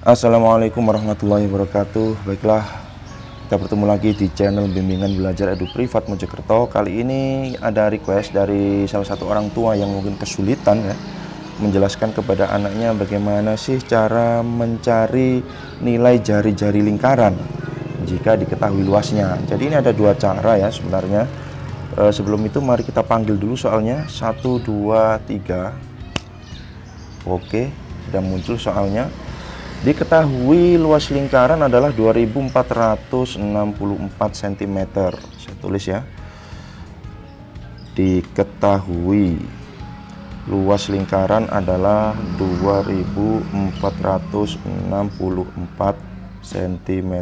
Assalamualaikum warahmatullahi wabarakatuh. Baiklah, kita bertemu lagi di channel bimbingan belajar edu privat Mojokerto. Kali ini ada request dari salah satu orang tua yang mungkin kesulitan ya, menjelaskan kepada anaknya bagaimana sih cara mencari nilai jari-jari lingkaran jika diketahui luasnya. Jadi ini ada dua cara ya sebenarnya. Sebelum itu mari kita panggil dulu soalnya. 1, 2, 3. Oke, sudah muncul soalnya. Diketahui luas lingkaran adalah 2464 cm. Saya tulis ya. Diketahui luas lingkaran adalah 2464 cm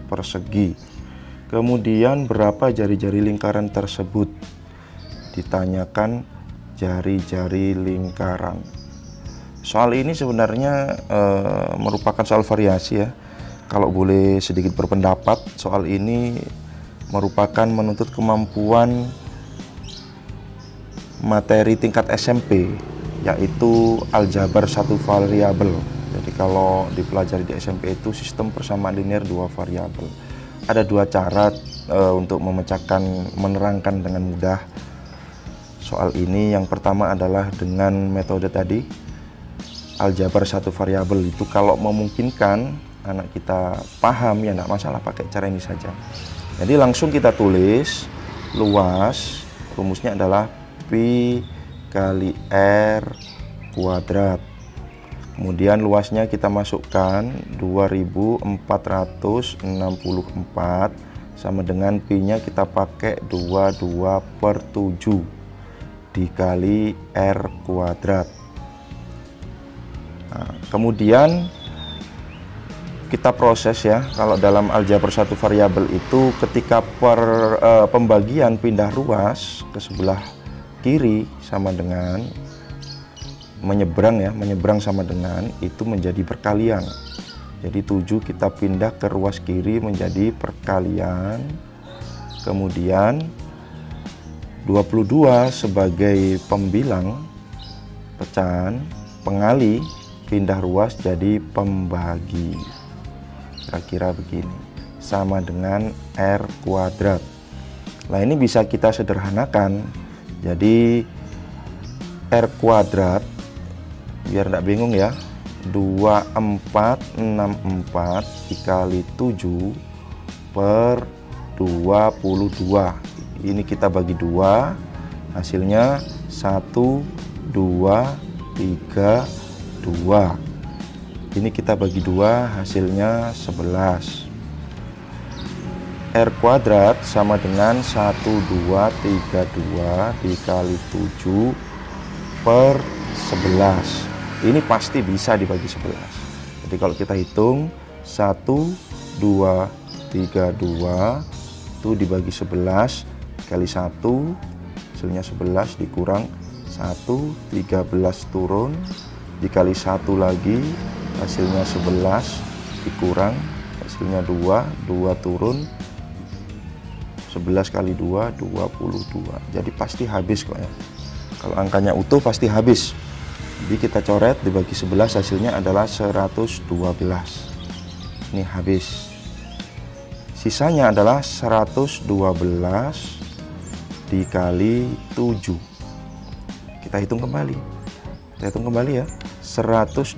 persegi. Kemudian berapa jari-jari lingkaran tersebut? Ditanyakan jari-jari lingkaran. Soal ini sebenarnya merupakan soal variasi ya. Kalau boleh sedikit berpendapat, soal ini merupakan menuntut kemampuan materi tingkat SMP, yaitu aljabar satu variabel. Jadi kalau dipelajari di SMP itu sistem persamaan linear dua variabel. Ada dua cara untuk menerangkan dengan mudah soal ini. Yang pertama adalah dengan metode tadi, aljabar satu variabel. Itu kalau memungkinkan anak kita paham ya enggak masalah, pakai cara ini saja. Jadi langsung kita tulis luas, rumusnya adalah pi kali r kuadrat. Kemudian luasnya kita masukkan 2464 sama dengan pi nya kita pakai 22/7 dikali r kuadrat. Nah, kemudian kita proses ya. Kalau dalam aljabar satu variabel itu ketika pembagian pindah ruas ke sebelah kiri sama dengan menyeberang ya, menyeberang sama dengan itu menjadi perkalian. Jadi 7 kita pindah ke ruas kiri menjadi perkalian. Kemudian 22 sebagai pembilang pecahan, pengali, pindah ruas jadi pembagi. Kira-kira begini, sama dengan r kuadrat. Nah ini bisa kita sederhanakan. Jadi r kuadrat, biar tidak bingung ya, 2464 dikali 7 per 22. Ini kita bagi 2, hasilnya 1, 2, 3, 2. Ini kita bagi 2, hasilnya 11. R kuadrat sama dengan 1232 dikali 7 per 11. Ini pasti bisa dibagi 11. Jadi kalau kita hitung 1, 2, 3, 2 itu dibagi 11 kali 1, hasilnya 11 dikurang 1, 13 turun, dikali 1 lagi hasilnya 11 dikurang hasilnya 2 turun, 11 kali 2 22. Jadi pasti habis kok ya. Kalau angkanya utuh pasti habis. Jadi kita coret dibagi 11 hasilnya adalah 112. Ini habis. Sisanya adalah 112 dikali 7. Kita hitung kembali. Kita hitung kembali ya. 112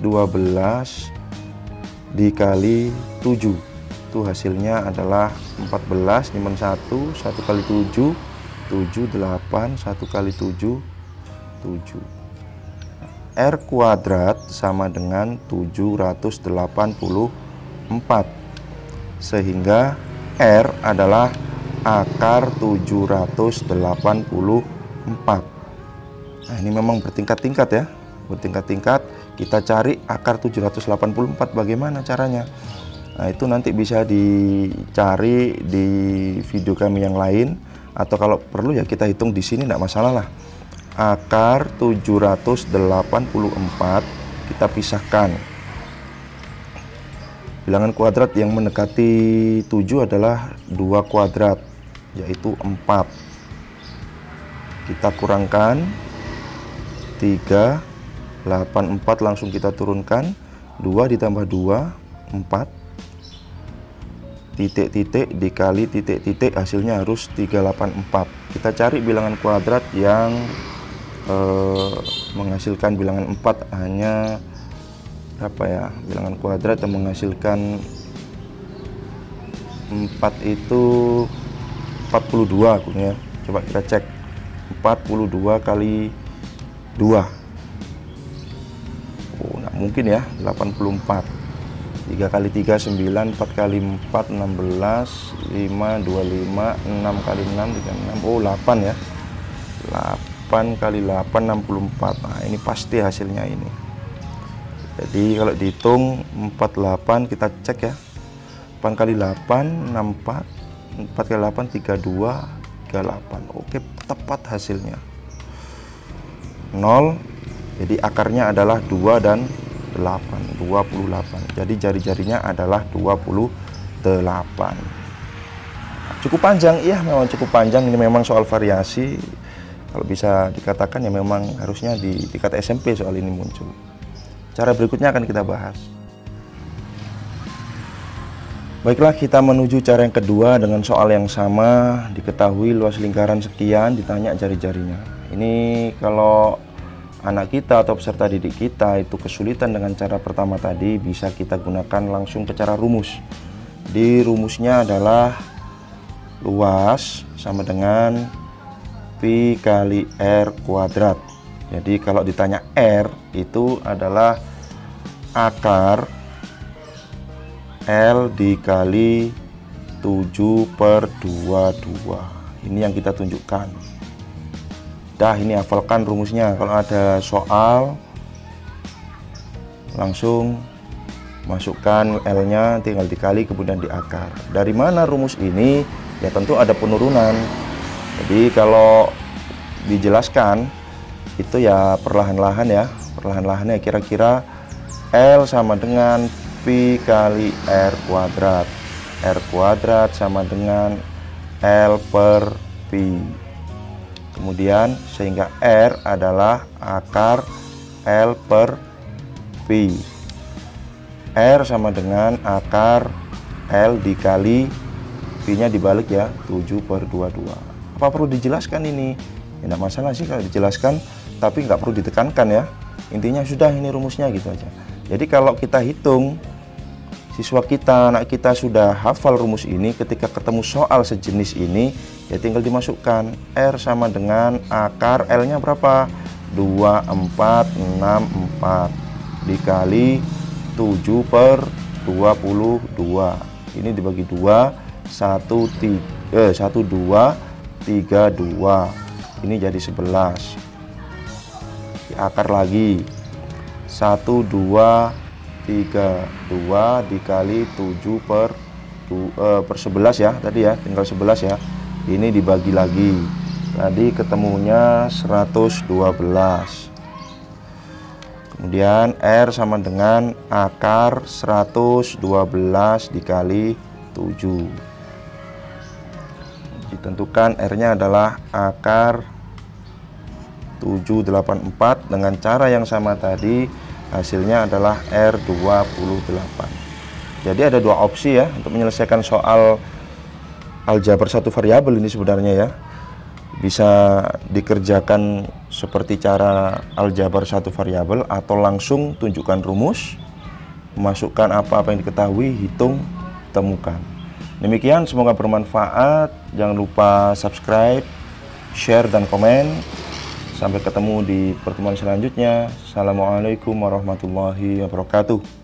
dikali 7 itu hasilnya adalah 14 -1, 1 kali 7 7, 8, 1 kali 7 7. R kuadrat sama dengan 784, sehingga R adalah akar 784. Nah ini memang bertingkat-tingkat ya, bertingkat-tingkat. Kita cari akar 784 bagaimana caranya. Nah itu nanti bisa dicari di video kami yang lain, atau kalau perlu ya kita hitung di sini, tidak masalah lah. Akar 784 kita pisahkan. Bilangan kuadrat yang mendekati 7 adalah 2 kuadrat, yaitu 4. Kita kurangkan 3, 84 langsung kita turunkan, 2 ditambah 2 titik-titik dikali titik-titik, hasilnya harus 384. Kita cari bilangan kuadrat yang menghasilkan bilangan 4 hanya berapa ya? Bilangan kuadrat yang menghasilkan 4 itu 42 akunnya. Coba kita cek 42 kali 2. Oh, nggak mungkin ya, 84. 3 kali 3 9, 4 kali 4 16, 5 25, 6 kali 6 36. Oh, 8 ya. 8 kali 8 64. Nah, ini pasti hasilnya ini. Jadi kalau dihitung 48, kita cek ya. 8 kali 8 64, 4 kali 8 32, 38. Oke, tepat hasilnya. 0. Jadi akarnya adalah 2 dan 8, 28. Jadi jari-jarinya adalah 28. Cukup panjang, iya memang cukup panjang. Ini memang soal variasi. Kalau bisa dikatakan ya memang harusnya di tingkat SMP soal ini muncul. Cara berikutnya akan kita bahas. Baiklah, kita menuju cara yang kedua dengan soal yang sama. Diketahui luas lingkaran sekian, ditanya jari-jarinya. Ini kalau anak kita atau peserta didik kita itu kesulitan dengan cara pertama tadi, bisa kita gunakan langsung ke cara rumus. Di rumusnya adalah luas sama dengan pi kali R kuadrat. Jadi kalau ditanya R itu adalah akar L dikali 7/22. Ini yang kita tunjukkan. Dah, ini hafalkan rumusnya. Kalau ada soal langsung masukkan L-nya, tinggal dikali kemudian diakar. Dari mana rumus ini? Ya tentu ada penurunan. Jadi kalau dijelaskan itu ya perlahan-lahan ya. Perlahan-lahannya kira-kira L sama dengan pi kali R kuadrat. R kuadrat sama dengan L per pi. Kemudian sehingga R adalah akar L per pi. R sama dengan akar L dikali pi-nya dibalik ya, 7/22. Apa perlu dijelaskan ini? Ya, tidak masalah sih kalau dijelaskan, tapi nggak perlu ditekankan ya. Intinya sudah, ini rumusnya gitu aja. Jadi kalau kita hitung, siswa kita, anak kita sudah hafal rumus ini, ketika ketemu soal sejenis ini, ya tinggal dimasukkan. R sama dengan akar L-nya berapa? 2464 dikali 7/22. Ini dibagi 2, 1232. Ini jadi 11. Diakar lagi. 1232 dikali 7/11 ya tadi ya, tinggal 11 ya. Ini dibagi lagi. Tadi ketemunya 112. Kemudian R sama dengan akar 112 dikali 7. Ditentukan R-nya adalah akar 784. Dengan cara yang sama tadi, hasilnya adalah R28. Jadi ada dua opsi ya untuk menyelesaikan soal aljabar satu variabel ini sebenarnya ya. Bisa dikerjakan seperti cara aljabar satu variabel, atau langsung tunjukkan rumus, masukkan apa-apa yang diketahui, hitung, temukan. Demikian, semoga bermanfaat. Jangan lupa subscribe, share, dan komen. Sampai ketemu di pertemuan selanjutnya. Assalamualaikum warahmatullahi wabarakatuh.